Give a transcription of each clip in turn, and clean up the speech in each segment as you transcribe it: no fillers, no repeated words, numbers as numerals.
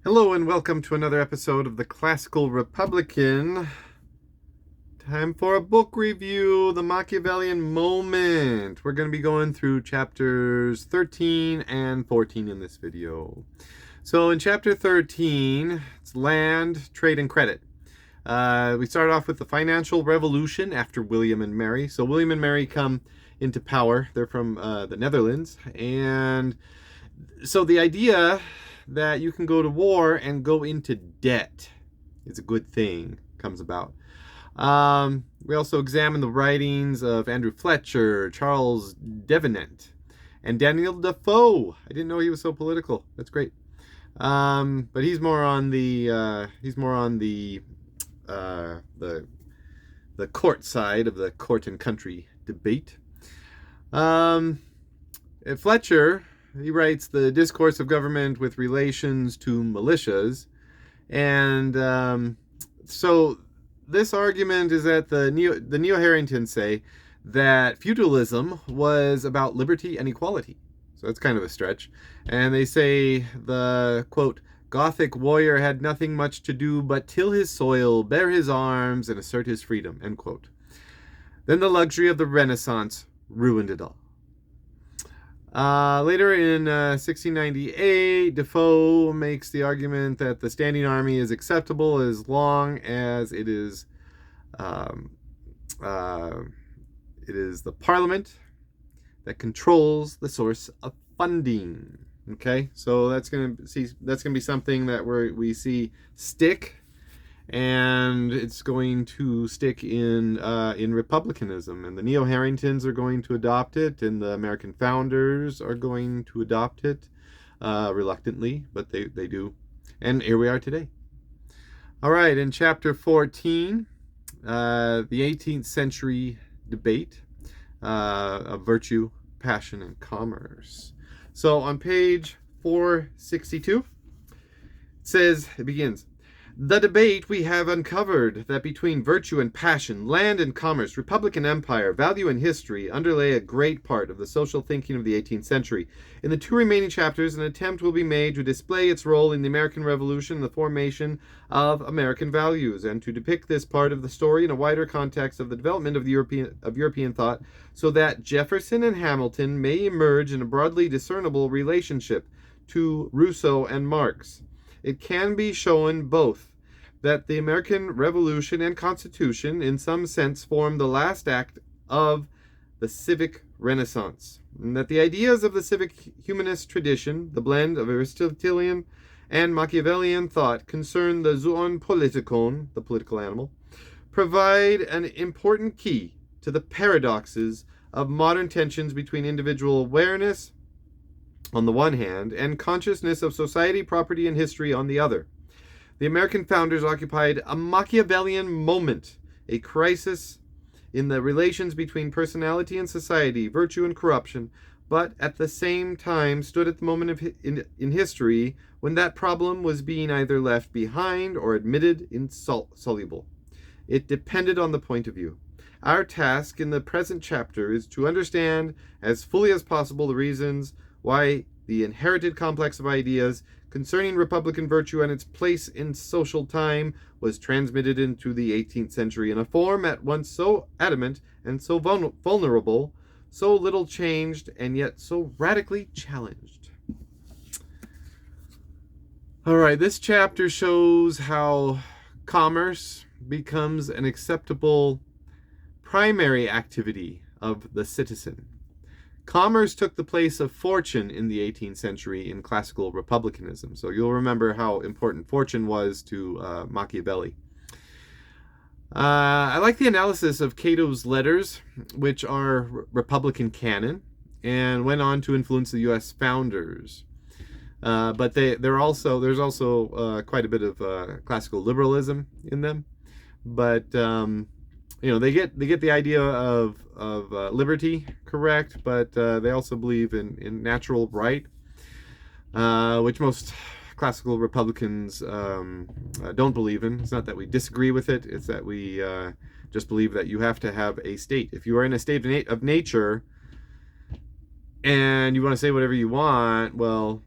Hello and welcome to another episode of the Classical Republican. Time for a book review, The Machiavellian Moment. We're going to be going through chapters 13 and 14 in this video. So in chapter 13, it's land, trade, and credit. We start off with the financial revolution after William and Mary. So William and Mary come into power. They're from the Netherlands. And so the idea that you can go to war and go into debt is a good thing comes about. We also examine the writings of Andrew Fletcher, Charles Devenant, and Daniel Defoe. I didn't know he was so political. That's great. But he's more on the court side of the court and country debate. Fletcher, he writes the discourse of government with relations to militias, and so this argument is that the Neo-Harringtons say that feudalism was about liberty and equality. So that's kind of a stretch. And they say the, quote, Gothic warrior had nothing much to do but till his soil, bear his arms, and assert his freedom, end quote. Then the luxury of the Renaissance ruined it all. Later in 1698, Defoe makes the argument that the standing army is acceptable as long as it is the parliament that controls the source of funding. Okay, so that's gonna be something that we see stick, and it's going to stick in republicanism, and the Neo-Harringtons are going to adopt it, and the American founders are going to adopt it reluctantly, but they do, and here we are today. All right, in chapter 14, the 18th century debate of virtue, passion, and commerce. So on page 462, it begins, the debate we have uncovered that between virtue and passion, land and commerce, republic and empire, value and history underlay a great part of the social thinking of the 18th century. In the two remaining chapters, an attempt will be made to display its role in the American Revolution and the formation of American values, and to depict this part of the story in a wider context of the development of European thought, so that Jefferson and Hamilton may emerge in a broadly discernible relationship to Rousseau and Marx. It can be shown both that the American Revolution and Constitution in some sense form the last act of the civic renaissance, and that the ideas of the civic humanist tradition, the blend of Aristotelian and Machiavellian thought, concern the zoon politikon, the political animal, provide an important key to the paradoxes of modern tensions between individual awareness on the one hand, and consciousness of society, property, and history on the other. The American founders occupied a Machiavellian moment, a crisis in the relations between personality and society, virtue and corruption, but at the same time stood at the moment in history when that problem was being either left behind or admitted insoluble. It depended on the point of view. Our task in the present chapter is to understand as fully as possible the reasons why the inherited complex of ideas concerning republican virtue and its place in social time was transmitted into the 18th century in a form at once so adamant and so vulnerable, so little changed, and yet so radically challenged. All right, this chapter shows how commerce becomes an acceptable primary activity of the citizen. Commerce took the place of fortune in the 18th century in classical republicanism. So you'll remember how important fortune was to Machiavelli. I like the analysis of Cato's letters, which are Republican canon, and went on to influence the U.S. founders. But there's also quite a bit of classical liberalism in them. But they get the idea of liberty correct, but they also believe in natural right, which most classical Republicans don't believe in. It's not that we disagree with it; it's that we just believe that you have to have a state. If you are in a state of nature and you want to say whatever you want, well,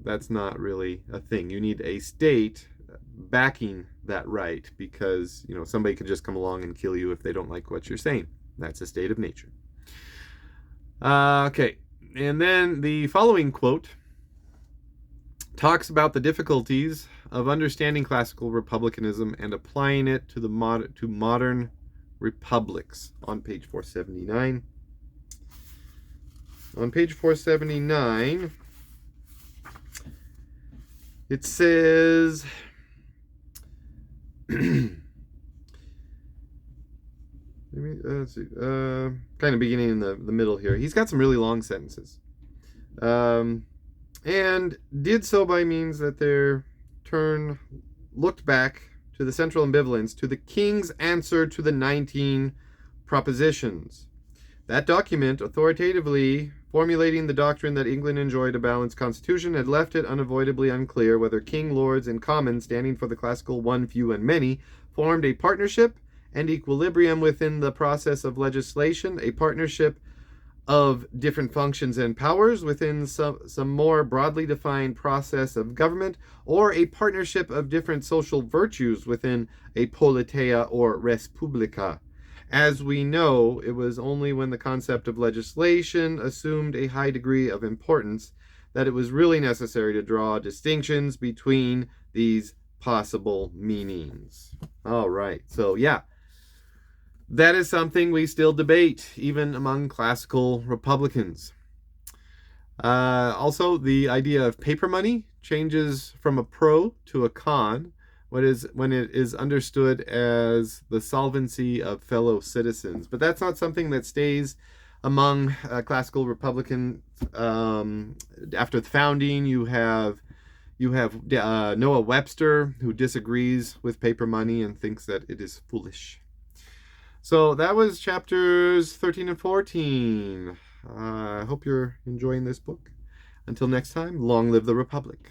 that's not really a thing. You need a state backing that right, because somebody could just come along and kill you if they don't like what you're saying. That's a state of nature. Okay, and then the following quote talks about the difficulties of understanding classical republicanism and applying it to modern republics, on page 479. On page 479, it says, let's see, kind of beginning in the middle here. He's got some really long sentences. And did so by means that their turn looked back to the central ambivalence, to the king's answer to the 19 propositions. That document, authoritatively formulating the doctrine that England enjoyed a balanced constitution, had left it unavoidably unclear whether king, lords, and commons, standing for the classical one, few, and many, formed a partnership and equilibrium within the process of legislation, a partnership of different functions and powers within some more broadly defined process of government, or a partnership of different social virtues within a politeia or res publica. As we know, it was only when the concept of legislation assumed a high degree of importance that it was really necessary to draw distinctions between these possible meanings. All right, so yeah. That is something we still debate, even among classical Republicans. Also, the idea of paper money changes from a pro to a con when it is understood as the solvency of fellow citizens. But that's not something that stays among classical Republicans. After the founding, you have Noah Webster, who disagrees with paper money and thinks that it is foolish. So that was chapters 13 and 14. I hope you're enjoying this book. Until next time, long live the Republic.